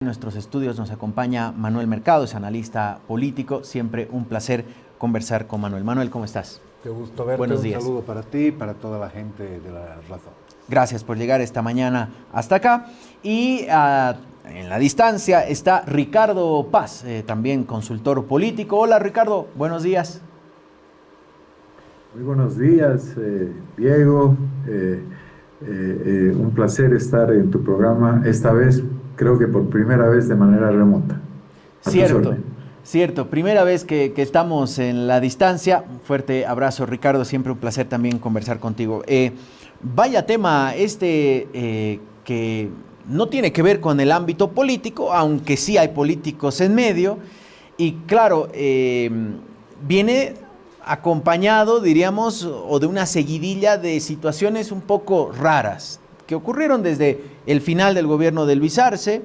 En nuestros estudios nos acompaña Manuel Mercado, es analista político. Siempre un placer conversar con Manuel. Manuel, ¿cómo estás? Qué gusto verte. Buenos días. Un saludo para ti y para toda la gente de La Razón. Gracias por llegar esta mañana hasta acá. Y en la distancia está Ricardo Paz, también consultor político. Hola Ricardo, buenos días. Muy buenos días, Diego. Un placer estar en tu programa, esta vez creo que por primera vez de manera remota. Cierto. Primera vez que estamos en la distancia. Un fuerte abrazo, Ricardo. Siempre un placer también conversar contigo. Vaya tema que no tiene que ver con el ámbito político, aunque sí hay políticos en medio. Y claro, viene acompañado, diríamos, o de una seguidilla de situaciones un poco raras que ocurrieron desde el final del gobierno de Luis Arce,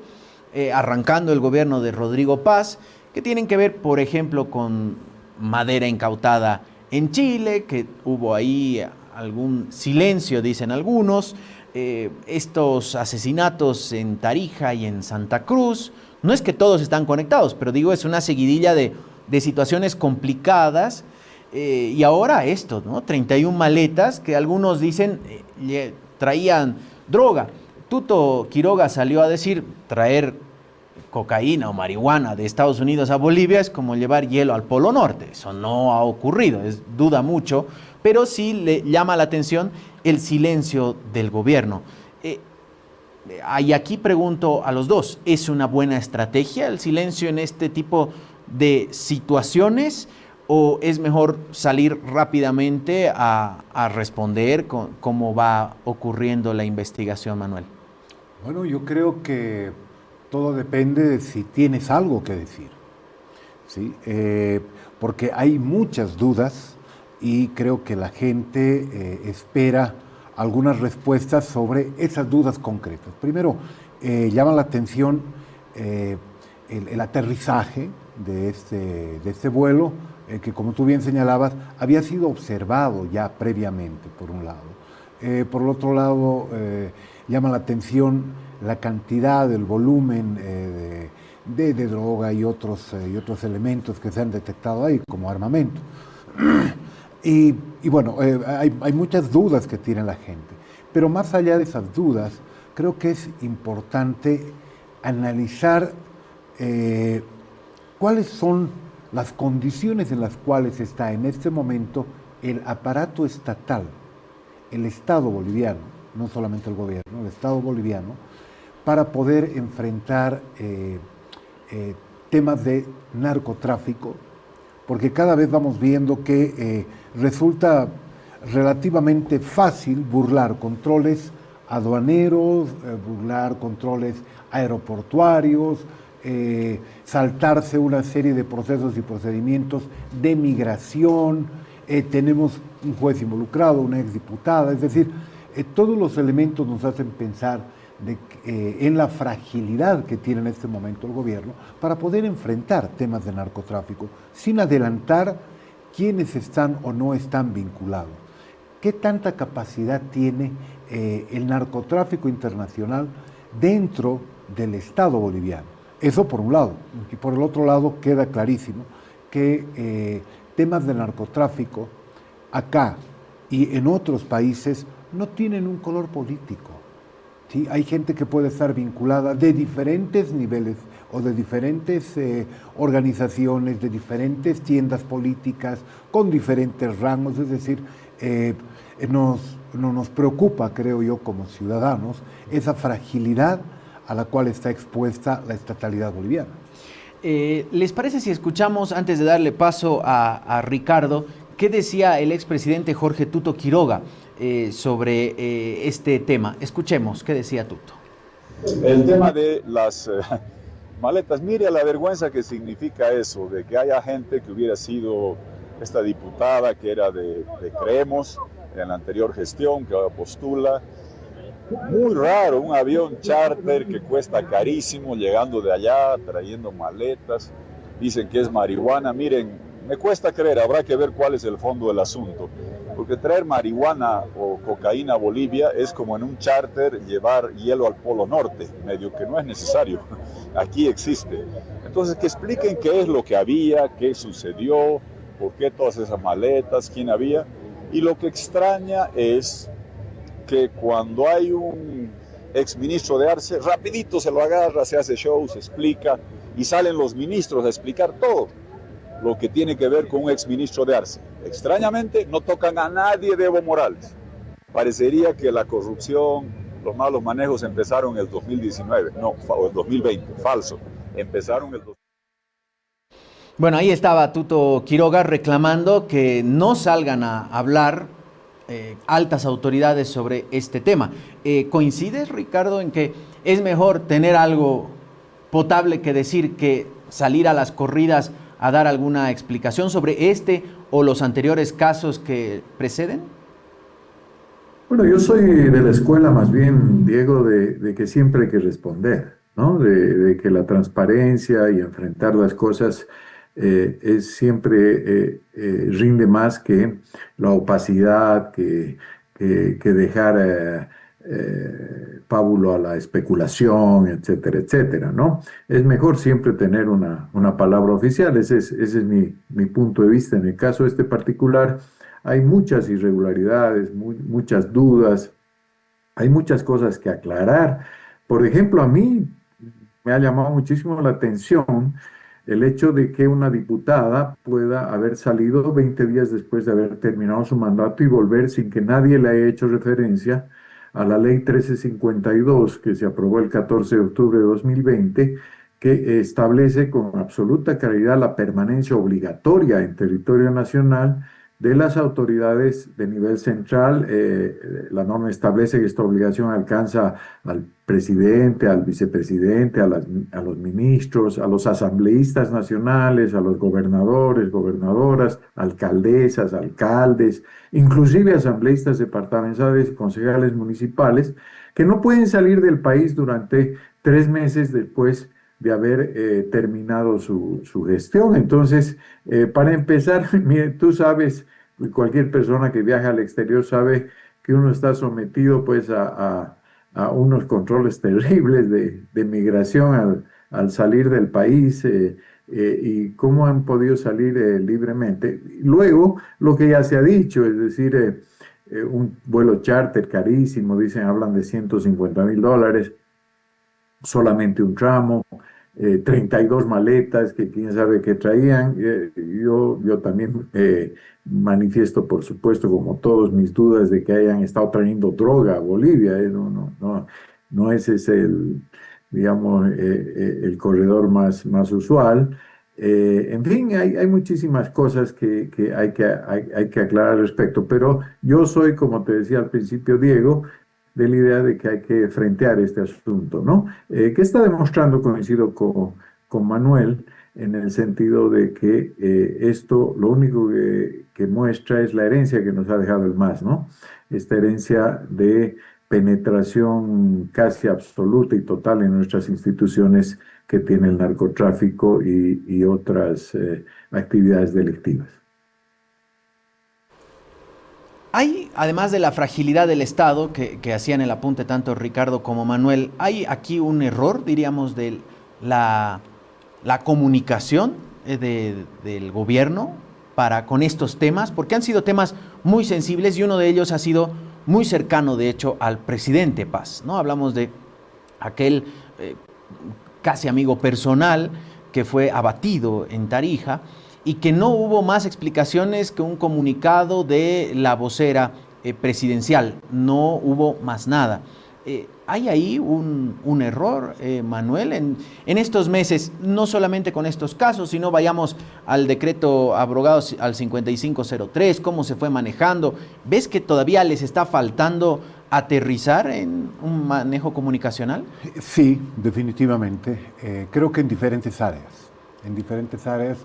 arrancando el gobierno de Rodrigo Paz, que tienen que ver, por ejemplo, con madera incautada en Chile, que hubo ahí algún silencio, dicen algunos, estos asesinatos en Tarija y en Santa Cruz. No es que todos están conectados, pero digo, es una seguidilla de situaciones complicadas. Y ahora esto, ¿no? 31 maletas que algunos dicen traían droga. Tuto Quiroga salió a decir, traer cocaína o marihuana de Estados Unidos a Bolivia es como llevar hielo al Polo Norte. Eso no ha ocurrido, duda mucho, pero sí le llama la atención el silencio del gobierno. Y aquí pregunto a los dos, ¿es una buena estrategia el silencio en este tipo de situaciones? ¿O es mejor salir rápidamente a responder cómo va ocurriendo la investigación, Manuel? Bueno, yo creo que todo depende de si tienes algo que decir, ¿sí? Porque hay muchas dudas y creo que la gente espera algunas respuestas sobre esas dudas concretas. Primero, llama la atención el aterrizaje de este vuelo, que como tú bien señalabas, había sido observado ya previamente, por un lado. Por el otro lado, llama la atención la cantidad, el volumen de droga y otros elementos que se han detectado ahí, como armamento. Y bueno, hay muchas dudas que tiene la gente. Pero más allá de esas dudas, creo que es importante analizar cuáles son las condiciones en las cuales está en este momento el aparato estatal, el Estado boliviano, no solamente el gobierno, el Estado boliviano, para poder enfrentar temas de narcotráfico, porque cada vez vamos viendo que resulta relativamente fácil burlar controles aduaneros, burlar controles aeroportuarios, saltarse una serie de procesos y procedimientos de migración. Tenemos un juez involucrado, una exdiputada, es decir, todos los elementos nos hacen pensar en la fragilidad que tiene en este momento el gobierno para poder enfrentar temas de narcotráfico sin adelantar quiénes están o no están vinculados. ¿Qué tanta capacidad tiene el narcotráfico internacional dentro del Estado boliviano? Eso por un lado. Y por el otro lado queda clarísimo que temas de narcotráfico acá y en otros países no tienen un color político, ¿sí? Hay gente que puede estar vinculada de diferentes niveles o de diferentes organizaciones, de diferentes tiendas políticas, con diferentes rangos. Es decir, no nos preocupa, creo yo, como ciudadanos, esa fragilidad a la cual está expuesta la estatalidad boliviana. ¿Les parece si escuchamos, antes de darle paso a Ricardo, qué decía el expresidente Jorge Tuto Quiroga sobre este tema? Escuchemos, ¿qué decía Tuto? El tema de las maletas, mire la vergüenza que significa eso, de que haya gente que hubiera sido esta diputada que era de Creemos en la anterior gestión, que ahora postula. Muy raro, un avión charter que cuesta carísimo, llegando de allá, trayendo maletas, dicen que es marihuana. Miren, me cuesta creer, habrá que ver cuál es el fondo del asunto, porque traer marihuana o cocaína a Bolivia es como en un charter llevar hielo al Polo Norte, medio que no es necesario. aquí existe. Entonces, que expliquen qué es lo que había, qué sucedió, por qué todas esas maletas, quién había. Y lo que extraña es que cuando hay un exministro de Arce, rapidito se lo agarra, se hace show, se explica, y salen los ministros a explicar todo lo que tiene que ver con un exministro de Arce. Extrañamente, no tocan a nadie de Evo Morales. Parecería que la corrupción, los malos manejos empezaron en el 2019, no, o el 2020, falso. Empezaron el 2019. Bueno, ahí estaba Tuto Quiroga reclamando que no salgan a hablar altas autoridades sobre este tema. ¿Coincides, Ricardo, en que es mejor tener algo potable que decir que salir a las corridas a dar alguna explicación sobre este o los anteriores casos que preceden? Bueno, yo soy de la escuela más bien, Diego, de que siempre hay que responder, ¿no? De que la transparencia y enfrentar las cosas es siempre rinde más que la opacidad, que dejar pábulo a la especulación, etcétera, etcétera, ¿no? Es mejor siempre tener una palabra oficial, ese es mi punto de vista. En el caso este particular, hay muchas irregularidades, muchas dudas, hay muchas cosas que aclarar. Por ejemplo, a mí me ha llamado muchísimo la atención el hecho de que una diputada pueda haber salido 20 días después de haber terminado su mandato y volver sin que nadie le haya hecho referencia a la ley 1352 que se aprobó el 14 de octubre de 2020, que establece con absoluta claridad la permanencia obligatoria en territorio nacional de las autoridades de nivel central. La norma establece que esta obligación alcanza al presidente, al vicepresidente, a los ministros, a los asambleístas nacionales, a los gobernadores, gobernadoras, alcaldesas, alcaldes, inclusive asambleístas departamentales y concejales municipales, que no pueden salir del país durante 3 meses después de haber terminado su gestión. Entonces, para empezar, mire, tú sabes, cualquier persona que viaja al exterior sabe que uno está sometido pues a unos controles terribles de migración al salir del país, y cómo han podido salir libremente. Luego, lo que ya se ha dicho, es decir, un vuelo charter carísimo, dicen, hablan de $150,000, solamente un tramo, 32 maletas que quién sabe qué traían. Yo también manifiesto, por supuesto, como todos, mis dudas de que hayan estado trayendo droga a Bolivia. No ese es digamos, el corredor más usual. En fin, hay muchísimas cosas que hay que aclarar al respecto, pero yo soy, como te decía al principio, Diego, de la idea de que hay que frentear este asunto, ¿no? ¿Qué está demostrando? Coincido con Manuel, en el sentido de que esto lo único que muestra es la herencia que nos ha dejado el MAS, ¿no? Esta herencia de penetración casi absoluta y total en nuestras instituciones que tiene el narcotráfico y otras actividades delictivas. Hay, además de la fragilidad del Estado, que hacían el apunte tanto Ricardo como Manuel, hay aquí un error, diríamos, de la comunicación del gobierno con estos temas, porque han sido temas muy sensibles y uno de ellos ha sido muy cercano, de hecho, al presidente Paz, ¿no? Hablamos de aquel casi amigo personal que fue abatido en Tarija, y que no hubo más explicaciones que un comunicado de la vocera presidencial, no hubo más nada. ¿Hay ahí un error, Manuel, en estos meses, no solamente con estos casos, sino vayamos al decreto abrogado al 5503, cómo se fue manejando? ¿Ves que todavía les está faltando aterrizar en un manejo comunicacional? Sí, definitivamente. Creo que en diferentes áreas.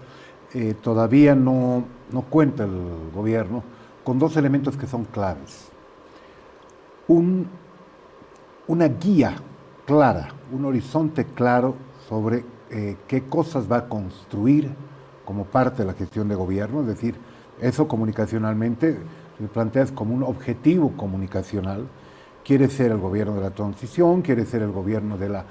Todavía no cuenta el gobierno con dos elementos que son claves. Una guía clara, un horizonte claro sobre qué cosas va a construir como parte de la gestión de gobierno, es decir, eso comunicacionalmente se plantea como un objetivo comunicacional, quiere ser el gobierno de la transición, quiere ser el gobierno de la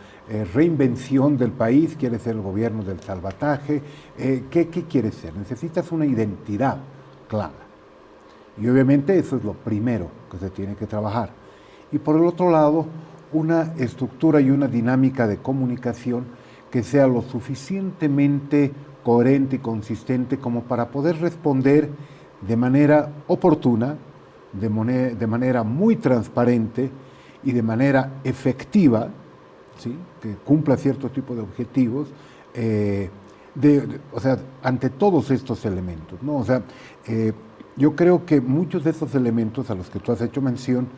reinvención del país, quiere ser el gobierno del salvataje. ¿Qué quiere ser? Necesitas una identidad clara. Y obviamente eso es lo primero que se tiene que trabajar. Y por el otro lado, una estructura y una dinámica de comunicación que sea lo suficientemente coherente y consistente como para poder responder de manera oportuna, de manera muy transparente y de manera efectiva, ¿sí? Que cumpla cierto tipo de objetivos, o sea, ante todos estos elementos, ¿no? O sea, yo creo que muchos de esos elementos a los que tú has hecho mención,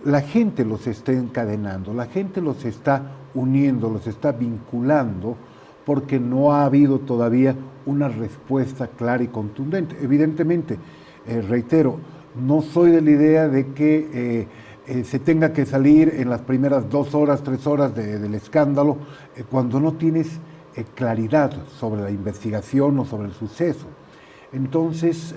la gente los está encadenando, la gente los está uniendo, los está vinculando, porque no ha habido todavía una respuesta clara y contundente. Evidentemente, reitero, no soy de la idea de que se tenga que salir en las primeras 2 horas, 3 horas del escándalo, cuando no tienes claridad sobre la investigación o sobre el suceso. Entonces,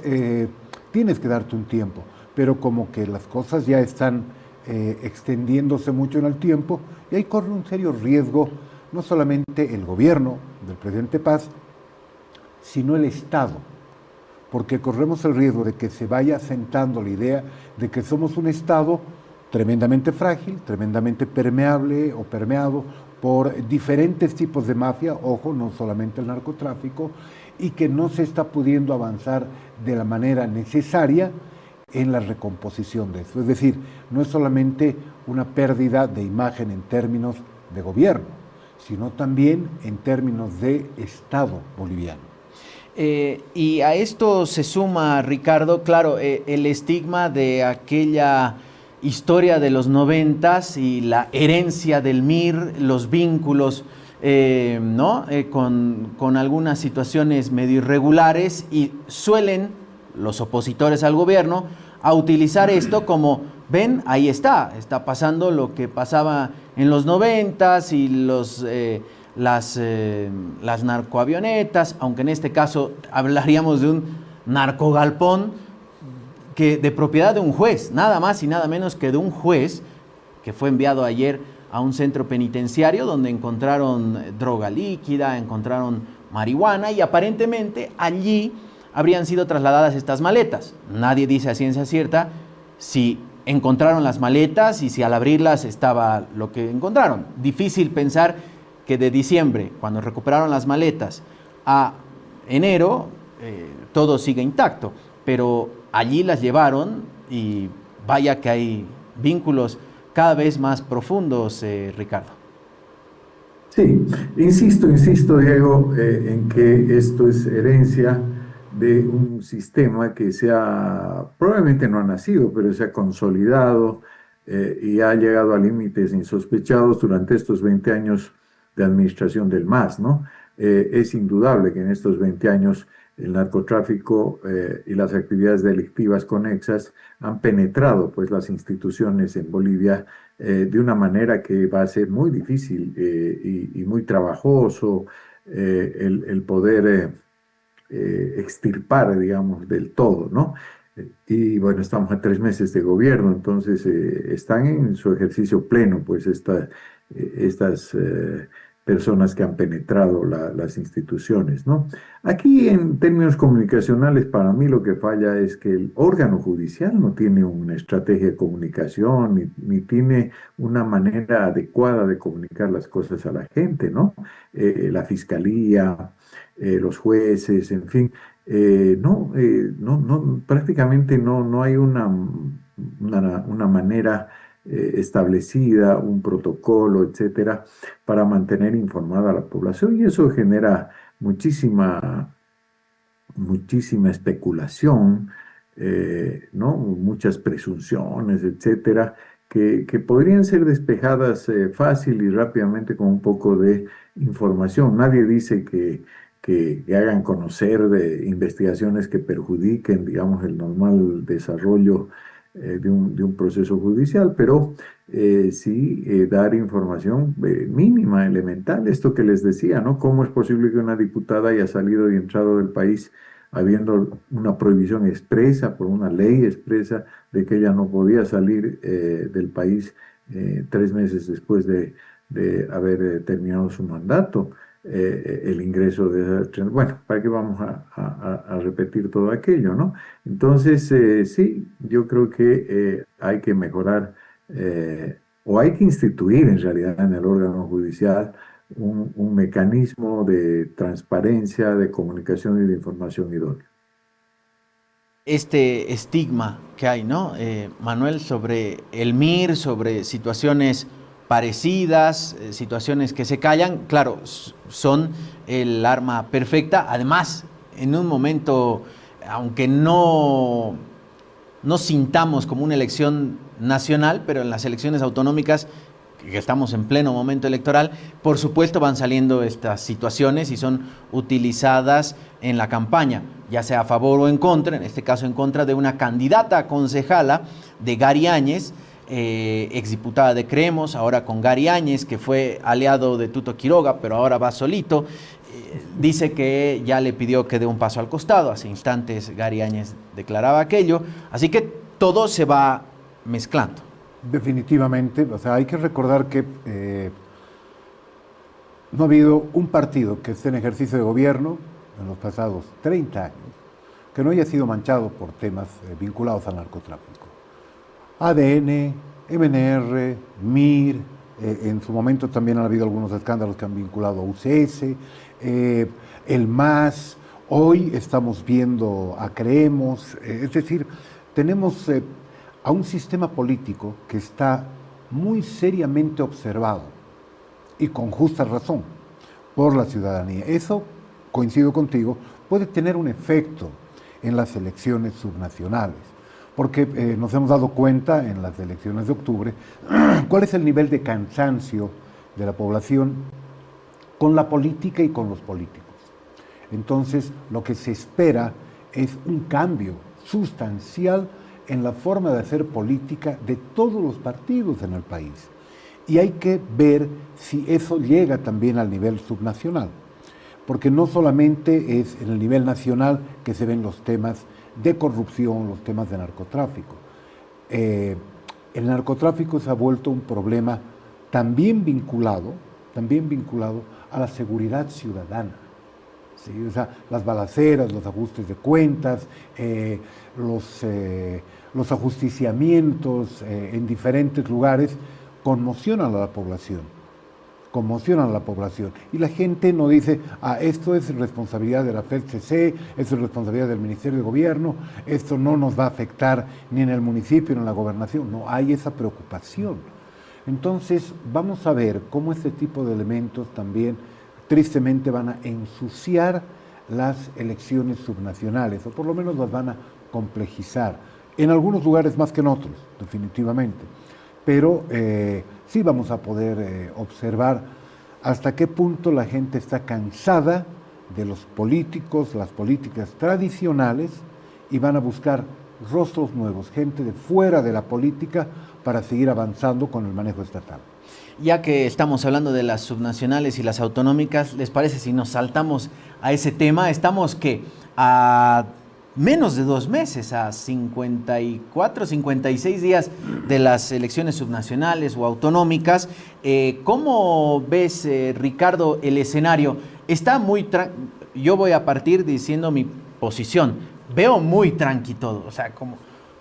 tienes que darte un tiempo, pero como que las cosas ya están extendiéndose mucho en el tiempo, y ahí corre un serio riesgo, no solamente el gobierno del presidente Paz, sino el Estado, porque corremos el riesgo de que se vaya asentando la idea de que somos un Estado tremendamente frágil, tremendamente permeable o permeado por diferentes tipos de mafia, ojo, no solamente el narcotráfico, y que no se está pudiendo avanzar de la manera necesaria en la recomposición de eso. Es decir, no es solamente una pérdida de imagen en términos de gobierno, sino también en términos de Estado boliviano. Y a esto se suma, Ricardo, claro, el estigma de aquella historia de los 90s y la herencia del MIR, los vínculos, ¿no? Con algunas situaciones medio irregulares, y suelen los opositores al gobierno a utilizar esto como, ven, ahí está pasando lo que pasaba en los 90s y las narcoavionetas, aunque en este caso hablaríamos de un narcogalpón de propiedad de un juez, nada más y nada menos que de un juez que fue enviado ayer a un centro penitenciario donde encontraron droga líquida, encontraron marihuana, y aparentemente allí habrían sido trasladadas estas maletas. Nadie dice a ciencia cierta si encontraron las maletas y si al abrirlas estaba lo que encontraron. Difícil pensar que de diciembre, cuando recuperaron las maletas, a enero, todo sigue intacto, pero allí las llevaron y vaya que hay vínculos cada vez más profundos, Ricardo. Sí, insisto, Diego, en que esto es herencia de un sistema que probablemente no ha nacido, pero se ha consolidado y ha llegado a límites insospechados durante estos 20 años de administración del MAS, ¿no? Es indudable que en estos 20 años el narcotráfico y las actividades delictivas conexas han penetrado, pues, las instituciones en Bolivia de una manera que va a ser muy difícil y muy trabajoso el poder extirpar, digamos, del todo, ¿no? Y bueno, estamos a 3 meses de gobierno, entonces están en su ejercicio pleno, pues, estas personas que han penetrado las instituciones, ¿no? Aquí, en términos comunicacionales, para mí lo que falla es que el órgano judicial no tiene una estrategia de comunicación, ni tiene una manera adecuada de comunicar las cosas a la gente, ¿no? La fiscalía, los jueces, en fin, prácticamente no hay una manera establecida, un protocolo, etcétera, para mantener informada a la población, y eso genera muchísima especulación, ¿no? Muchas presunciones, etcétera, que podrían ser despejadas fácil y rápidamente con un poco de información. Nadie dice que hagan conocer de investigaciones que perjudiquen, digamos, el normal desarrollo de un proceso judicial, pero sí dar información mínima, elemental, esto que les decía, ¿no? ¿Cómo es posible que una diputada haya salido y entrado del país habiendo una prohibición expresa por una ley expresa de que ella no podía salir del país 3 meses después de haber terminado su mandato. El ingreso de... Bueno, ¿para qué vamos a repetir todo aquello, no? Entonces, sí, yo creo que hay que mejorar o hay que instituir en realidad en el órgano judicial un mecanismo de transparencia, de comunicación y de información idónea. Este estigma que hay, ¿no, Manuel, sobre el MIR, sobre situaciones parecidas, situaciones que se callan, claro, son el arma perfecta, además, en un momento, aunque no sintamos como una elección nacional, pero en las elecciones autonómicas, que estamos en pleno momento electoral, por supuesto van saliendo estas situaciones y son utilizadas en la campaña, ya sea a favor o en contra, en este caso en contra de una candidata a concejala de Gary Áñez, exdiputada de Creemos, ahora con Gary Áñez, que fue aliado de Tuto Quiroga, pero ahora va solito. Dice que ya le pidió que dé un paso al costado, hace instantes Gary Áñez declaraba aquello, así que todo se va mezclando. Definitivamente, o sea, hay que recordar que no ha habido un partido que esté en ejercicio de gobierno en los pasados 30 años que no haya sido manchado por temas vinculados al narcotráfico. ADN, MNR, MIR, en su momento también han habido algunos escándalos que han vinculado a UCS, el MAS, hoy estamos viendo a Creemos, es decir, tenemos a un sistema político que está muy seriamente observado y con justa razón por la ciudadanía. Eso, coincido contigo, puede tener un efecto en las elecciones subnacionales, porque nos hemos dado cuenta en las elecciones de octubre cuál es el nivel de cansancio de la población con la política y con los políticos. Entonces, lo que se espera es un cambio sustancial en la forma de hacer política de todos los partidos en el país. Y hay que ver si eso llega también al nivel subnacional, porque no solamente es en el nivel nacional que se ven los temas de corrupción, los temas de narcotráfico. El narcotráfico se ha vuelto un problema también vinculado a la seguridad ciudadana. ¿Sí? O sea, las balaceras, los ajustes de cuentas, los ajusticiamientos en diferentes lugares conmocionan a la población. Y la gente no dice, esto es responsabilidad de la FELCC, esto es responsabilidad del Ministerio de Gobierno, esto no nos va a afectar ni en el municipio ni en la gobernación. No hay esa preocupación. Entonces, vamos a ver cómo este tipo de elementos también tristemente van a ensuciar las elecciones subnacionales, o por lo menos las van a complejizar, en algunos lugares más que en otros, definitivamente. Pero sí vamos a poder observar hasta qué punto la gente está cansada de los políticos, las políticas tradicionales, y van a buscar rostros nuevos, gente de fuera de la política, para seguir avanzando con el manejo estatal. Ya que estamos hablando de las subnacionales y las autonómicas, ¿les parece si nos saltamos a ese tema? Estamos a menos de 2 meses, a 54, 56 días de las elecciones subnacionales o autonómicas. ¿Cómo ves, Ricardo, el escenario? Está muy yo voy a partir diciendo mi posición. Veo muy tranqui todo, o sea, como...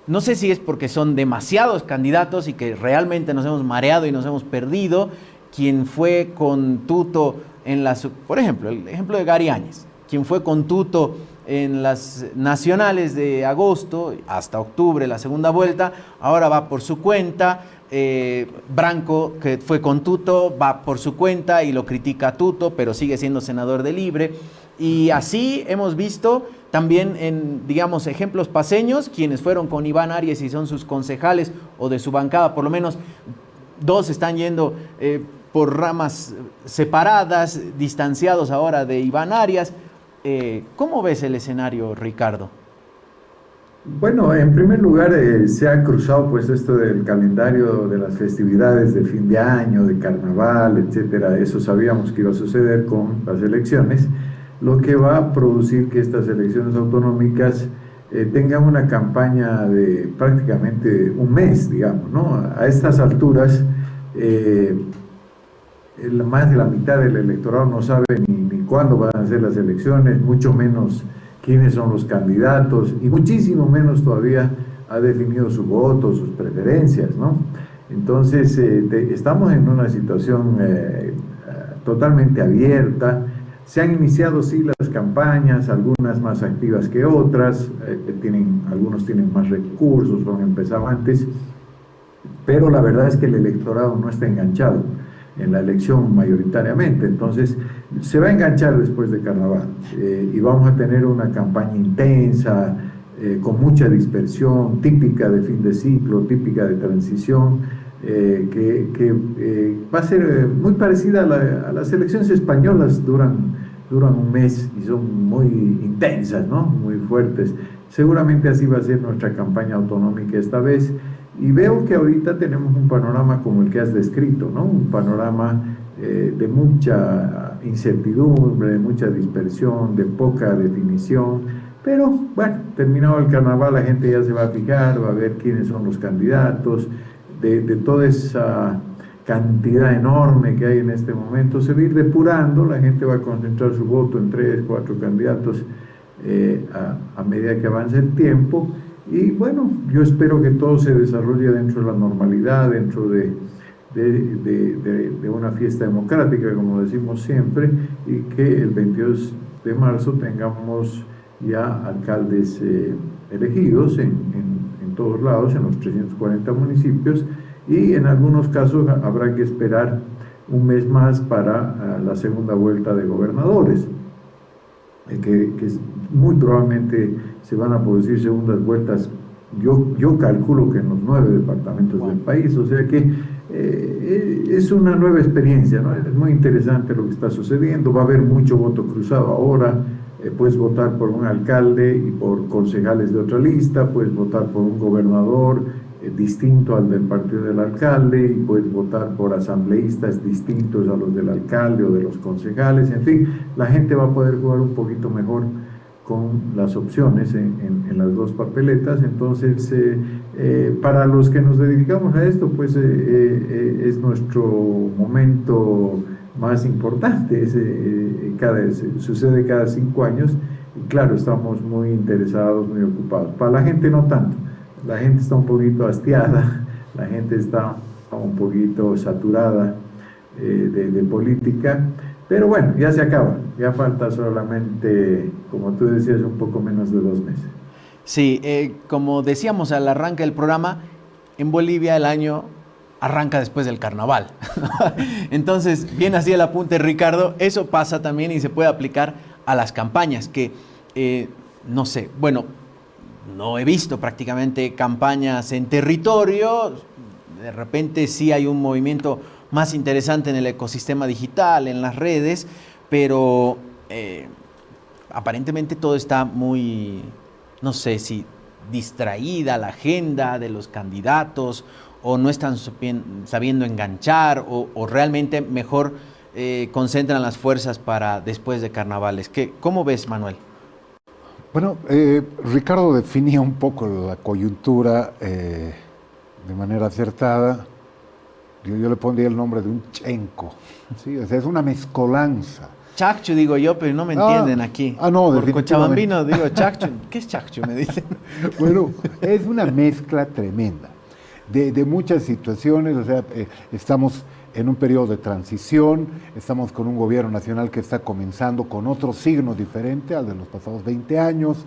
No sé si es porque son demasiados candidatos y que realmente nos hemos mareado y nos hemos perdido. Quien fue con Tuto en las... Por ejemplo, el ejemplo de Gary Áñez. Quien fue con Tuto en las nacionales de agosto hasta octubre, la segunda vuelta, ahora va por su cuenta. Branco, que fue con Tuto, va por su cuenta y lo critica a Tuto, pero sigue siendo senador de Libre. Y así hemos visto también en, digamos, ejemplos paceños, quienes fueron con Iván Arias y son sus concejales o de su bancada, por lo menos 2 están yendo por ramas separadas, distanciados ahora de Iván Arias. ¿Cómo ves el escenario, Ricardo? Bueno, en primer lugar se ha cruzado pues esto del calendario de las festividades de fin de año, de carnaval, etcétera. Eso sabíamos que iba a suceder con las elecciones. lo que va a producir que estas elecciones autonómicas tengan una campaña de prácticamente un mes, digamos, ¿no? A estas alturas, más de la mitad del electorado no sabe ni cuándo van a ser las elecciones, mucho menos quiénes son los candidatos, y muchísimo menos todavía ha definido su voto, sus preferencias, ¿no? Entonces, estamos en una situación totalmente abierta. Se han iniciado, sí, las campañas, algunas más activas que otras, algunos tienen más recursos, han empezado antes, pero la verdad es que el electorado no está enganchado en la elección mayoritariamente, entonces se va a enganchar después de Carnaval y vamos a tener una campaña intensa, con mucha dispersión, típica de fin de ciclo, típica de transición, que va a ser muy parecida a las elecciones españolas, duran un mes y son muy intensas, ¿no? Muy fuertes. Seguramente así va a ser nuestra campaña autonómica esta vez. Y veo que ahorita tenemos un panorama como el que has descrito, ¿no? Un panorama de mucha incertidumbre, de mucha dispersión, de poca definición. Pero bueno, terminado el carnaval, la gente ya se va a fijar, va a ver quiénes son los candidatos, de toda esa cantidad enorme que hay en este momento, se va a ir depurando, la gente va a concentrar su voto en 3, 4 candidatos a medida que avance el tiempo. Y bueno, yo espero que todo se desarrolle dentro de la normalidad, dentro de una fiesta democrática, como decimos siempre, y que el 22 de marzo tengamos ya alcaldes elegidos en todos lados, en los 340 municipios, y en algunos casos habrá que esperar un mes más para la segunda vuelta de gobernadores, que muy probablemente se van a producir segundas vueltas, yo calculo que en los 9 departamentos del país, o sea que es una nueva experiencia, ¿no? Es muy interesante lo que está sucediendo, va a haber mucho voto cruzado ahora, puedes votar por un alcalde y por concejales de otra lista, puedes votar por un gobernador distinto al del partido del alcalde, y puedes votar por asambleístas distintos a los del alcalde o de los concejales, en fin, la gente va a poder jugar un poquito mejor con las opciones en las dos papeletas. Entonces, para los que nos dedicamos a esto, pues es nuestro momento más importante, sucede cada 5 años, y claro, estamos muy interesados, muy ocupados. Para la gente no tanto, la gente está un poquito hastiada, la gente está un poquito saturada de política, pero bueno, ya se acaba, ya falta solamente, como tú decías, un poco menos de 2 meses. Sí, como decíamos al arranque del programa, en Bolivia el año arranca después del carnaval. Entonces, bien así el apunte, Ricardo, eso pasa también y se puede aplicar a las campañas, que no sé, bueno, no he visto prácticamente campañas en territorio, de repente sí hay un movimiento más interesante en el ecosistema digital, en las redes, pero aparentemente todo está muy, no sé si distraída la agenda de los candidatos, o no están sabiendo enganchar, o realmente mejor concentran las fuerzas para después de carnavales. ¿Cómo ves, Manuel? Bueno, Ricardo definía un poco la coyuntura de manera acertada. Yo le pondría el nombre de un chenco, ¿sí? O sea, es una mezcolanza. Chacchu digo yo, pero no me entienden aquí. No, por cochabambino digo chacchu. ¿Qué es chacchu? Me dicen. Bueno, es una mezcla tremenda de muchas situaciones. O sea, estamos en un periodo de transición, estamos con un gobierno nacional que está comenzando con otro signo diferente al de los pasados 20 años.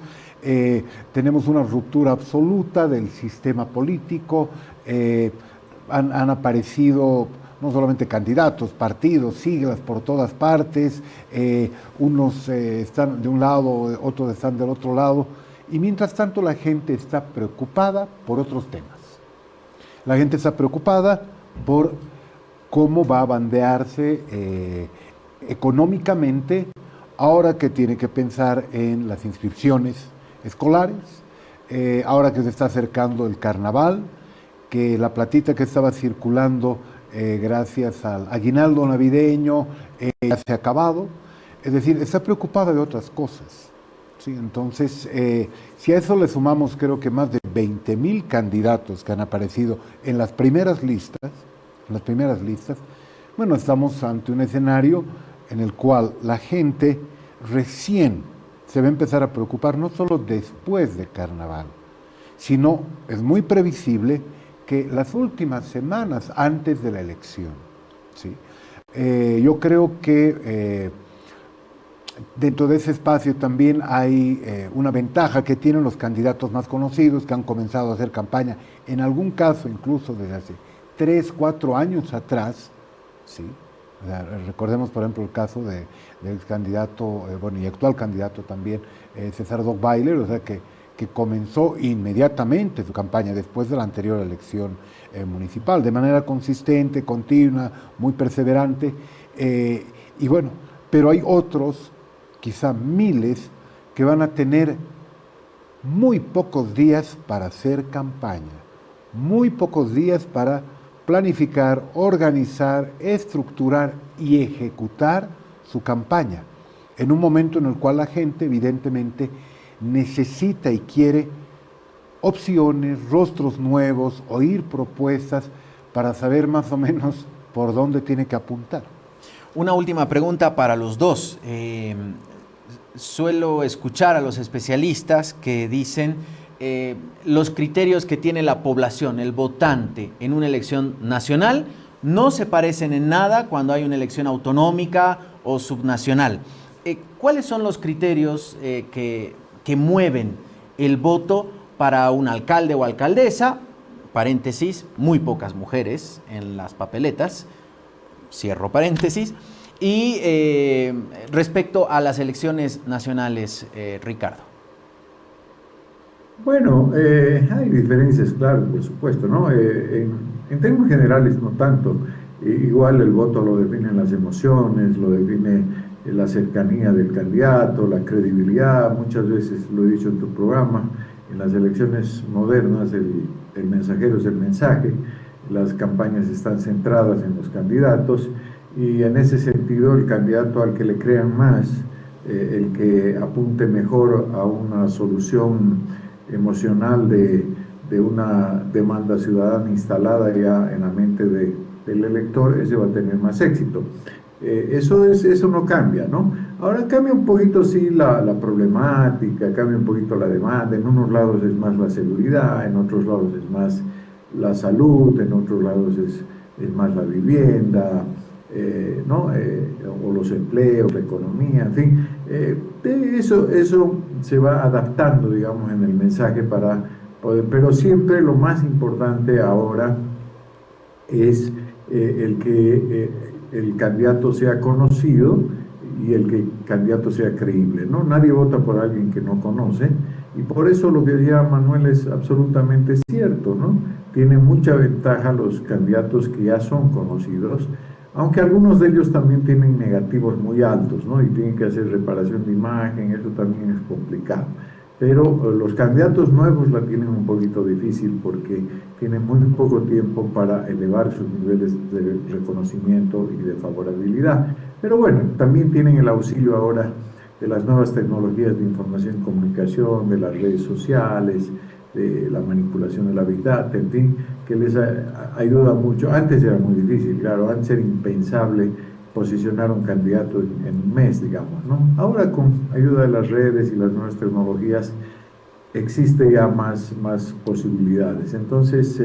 Tenemos una ruptura absoluta del sistema político. Han aparecido no solamente candidatos, partidos, siglas por todas partes, unos están de un lado, otros están del otro lado, y mientras tanto la gente está preocupada por otros temas. La gente está preocupada por cómo va a bandearse económicamente ahora que tiene que pensar en las inscripciones escolares, ahora que se está acercando el carnaval, que la platita que estaba circulando gracias al aguinaldo navideño ya se ha acabado. Es decir, está preocupada de otras cosas. ¿Sí? Entonces, si a eso le sumamos, creo que más de 20,000 candidatos que han aparecido en las primeras listas, bueno, estamos ante un escenario en el cual la gente recién se va a empezar a preocupar, no solo después de Carnaval, sino es muy previsible que las últimas semanas antes de la elección. ¿Sí? Yo creo que dentro de ese espacio también hay una ventaja que tienen los candidatos más conocidos que han comenzado a hacer campaña, en algún caso incluso desde hace 3, 4 años atrás. ¿Sí? O sea, recordemos, por ejemplo, el caso del candidato, bueno, y actual candidato también, César Dockweiler, o sea, que comenzó inmediatamente su campaña después de la anterior elección municipal, de manera consistente, continua, muy perseverante. Y bueno, pero hay otros, quizá miles, que van a tener muy pocos días para hacer campaña, muy pocos días para planificar, organizar, estructurar y ejecutar su campaña, en un momento en el cual la gente evidentemente necesita y quiere opciones, rostros nuevos, oír propuestas para saber más o menos por dónde tiene que apuntar. Una última pregunta para los dos. Suelo escuchar a los especialistas que dicen los criterios que tiene la población, el votante, en una elección nacional no se parecen en nada cuando hay una elección autonómica o subnacional. ¿Cuáles son los criterios que mueven el voto para un alcalde o alcaldesa? Paréntesis, muy pocas mujeres en las papeletas, cierro paréntesis. Y respecto a las elecciones nacionales, Ricardo. Bueno, hay diferencias, claro, por supuesto, ¿no? En términos generales no tanto. Igual el voto lo definen las emociones, lo define la cercanía del candidato, la credibilidad. Muchas veces lo he dicho en tu programa, en las elecciones modernas el mensajero es el mensaje, las campañas están centradas en los candidatos y en ese sentido el candidato al que le crean más, el que apunte mejor a una solución emocional de una demanda ciudadana instalada ya en la mente del elector, ese va a tener más éxito. Eso no cambia, ¿no? Ahora cambia un poquito, sí, la problemática, cambia un poquito la demanda. En unos lados es más la seguridad, en otros lados es más la salud, en otros lados es más la vivienda, ¿no? O los empleos, la economía, en fin. Eso se va adaptando, digamos, en el mensaje para poder, pero siempre lo más importante ahora es el que el candidato sea conocido y el que el candidato sea creíble, ¿no? Nadie vota por alguien que no conoce y por eso lo que decía Manuel es absolutamente cierto, ¿no? Tienen mucha ventaja los candidatos que ya son conocidos, aunque algunos de ellos también tienen negativos muy altos, ¿no? Y tienen que hacer reparación de imagen, eso también es complicado. Pero los candidatos nuevos la tienen un poquito difícil porque tienen muy poco tiempo para elevar sus niveles de reconocimiento y de favorabilidad. Pero bueno, también tienen el auxilio ahora de las nuevas tecnologías de información y comunicación, de las redes sociales, de la manipulación de la Big Data, en fin, que les ayuda mucho. Antes era muy difícil, claro, antes era impensable posicionar un candidato en un mes, digamos, ¿no? Ahora con ayuda de las redes y las nuevas tecnologías existe ya más posibilidades. Entonces,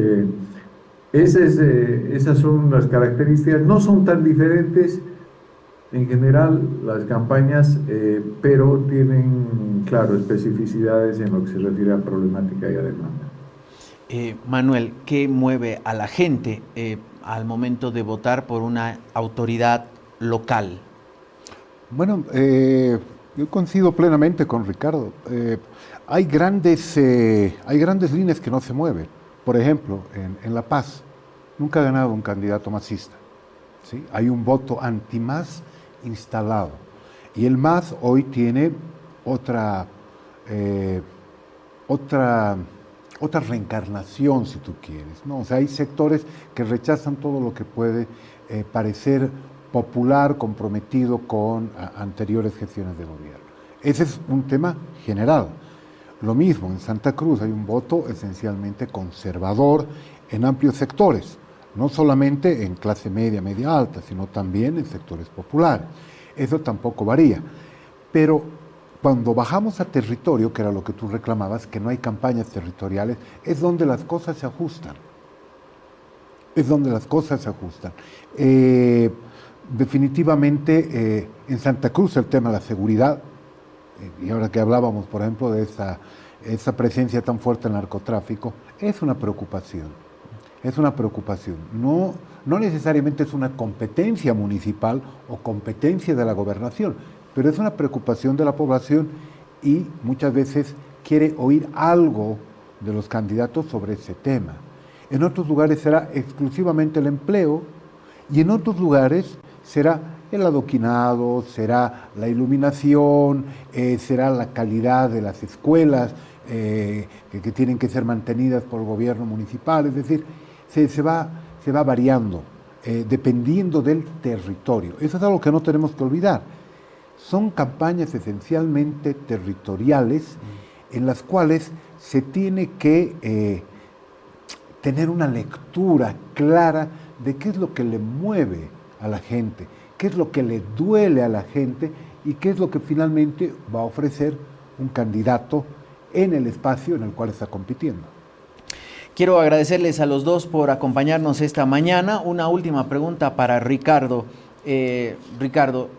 esas son las características, no son tan diferentes en general las campañas, pero tienen, claro, especificidades en lo que se refiere a problemática y a demanda. Manuel, ¿qué mueve a la gente al momento de votar por una autoridad local? Bueno, yo coincido plenamente con Ricardo. Hay grandes líneas que no se mueven. Por ejemplo, en La Paz nunca ha ganado un candidato masista, ¿sí? Hay un voto anti-MAS instalado. Y el MAS hoy tiene otra reencarnación, si tú quieres, ¿no? O sea, hay sectores que rechazan todo lo que puede parecer popular comprometido con anteriores gestiones de gobierno. Ese es un tema general. Lo mismo, en Santa Cruz hay un voto esencialmente conservador en amplios sectores, no solamente en clase media, media alta, sino también en sectores populares. Eso tampoco varía. Pero cuando bajamos a territorio, que era lo que tú reclamabas, que no hay campañas territoriales, es donde las cosas se ajustan. Es donde las cosas se ajustan. Definitivamente, en Santa Cruz el tema de la seguridad, y ahora que hablábamos, por ejemplo, de esa presencia tan fuerte del narcotráfico, es una preocupación. Es una preocupación. No necesariamente es una competencia municipal o competencia de la gobernación, pero es una preocupación de la población y muchas veces quiere oír algo de los candidatos sobre ese tema. En otros lugares será exclusivamente el empleo y en otros lugares será el adoquinado, será la iluminación, será la calidad de las escuelas que tienen que ser mantenidas por el gobierno municipal, es decir, se va variando dependiendo del territorio. Eso es algo que no tenemos que olvidar. Son campañas esencialmente territoriales en las cuales se tiene que tener una lectura clara de qué es lo que le mueve a la gente, qué es lo que le duele a la gente y qué es lo que finalmente va a ofrecer un candidato en el espacio en el cual está compitiendo. Quiero agradecerles a los dos por acompañarnos esta mañana. Una última pregunta para Ricardo. Ricardo,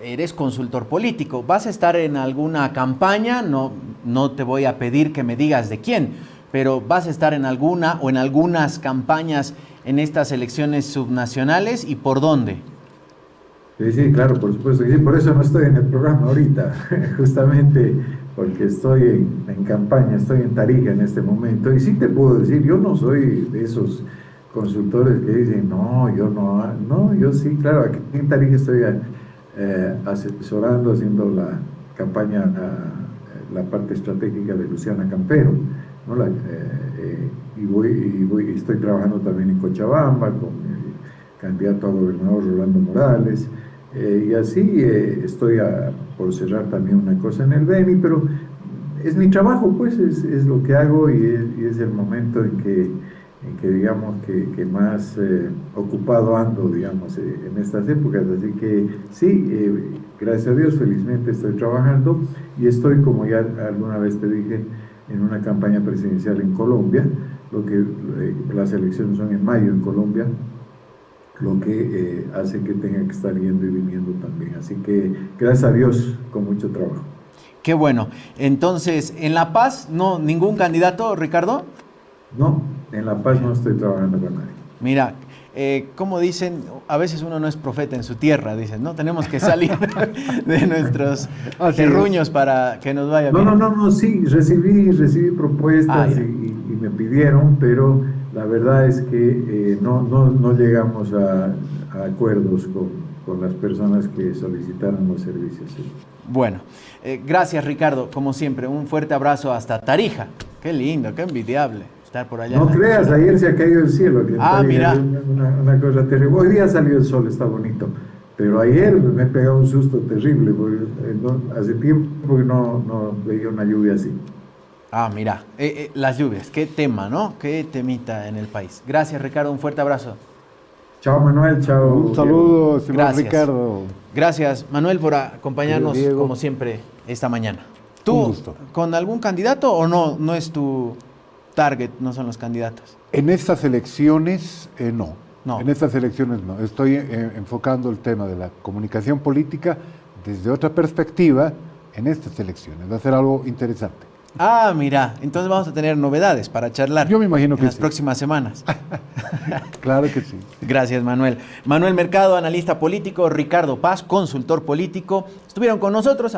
eres consultor político. ¿Vas a estar en alguna campaña? No te voy a pedir que me digas de quién, pero ¿vas a estar en alguna o en algunas campañas en estas elecciones subnacionales y por dónde? Sí, claro, por supuesto que sí. Por eso no estoy en el programa ahorita, justamente porque estoy en campaña, estoy en Tarija en este momento. Y sí te puedo decir, yo no soy de esos consultores que dicen, no, yo no. No, yo sí, claro, aquí en Tarija estoy asesorando, haciendo la campaña, la parte estratégica de Luciana Campero, ¿no? Estoy trabajando también en Cochabamba con el candidato a gobernador Rolando Morales, y así estoy por cerrar también una cosa en el Beni, pero es mi trabajo, pues es lo que hago y es el momento en que digamos que más ocupado ando, digamos, en estas épocas. Así que sí, gracias a Dios, felizmente estoy trabajando y estoy, como ya alguna vez te dije, en una campaña presidencial en Colombia, las elecciones son en mayo en Colombia, lo que hace que tenga que estar yendo y viniendo también. Así que, gracias a Dios, con mucho trabajo. Qué bueno. Entonces, ¿en La Paz no ningún candidato, Ricardo? No, en La Paz no estoy trabajando con nadie. Mira, como dicen, a veces uno no es profeta en su tierra, dicen, ¿no? Tenemos que salir de nuestros terruños para que nos vaya bien. No, sí, recibí propuestas y me pidieron, pero la verdad es que no llegamos a acuerdos con las personas que solicitaron los servicios. Sí. Bueno, gracias Ricardo, como siempre, un fuerte abrazo hasta Tarija. Qué lindo, qué envidiable estar por allá. No creas, ayer se ha caído el cielo. Mira. Una cosa terrible. Hoy día salió el sol, está bonito. Pero ayer me he pegado un susto terrible, porque hace tiempo que no veía una lluvia así. Mira, las lluvias, qué tema, ¿no? Qué temita en el país. Gracias Ricardo, un fuerte abrazo. Chao Manuel, chao. Un saludo, señor Ricardo. Gracias Manuel por acompañarnos como siempre esta mañana. ¿Tú con algún candidato o no es tu target, no son los candidatos? En estas elecciones no. En estas elecciones no. Estoy enfocando el tema de la comunicación política desde otra perspectiva en estas elecciones. Va a ser algo interesante. Mira, entonces vamos a tener novedades para charlar. Yo me imagino que en las próximas semanas. Claro que sí. Gracias, Manuel. Manuel Mercado, analista político, Ricardo Paz, consultor político, estuvieron con nosotros.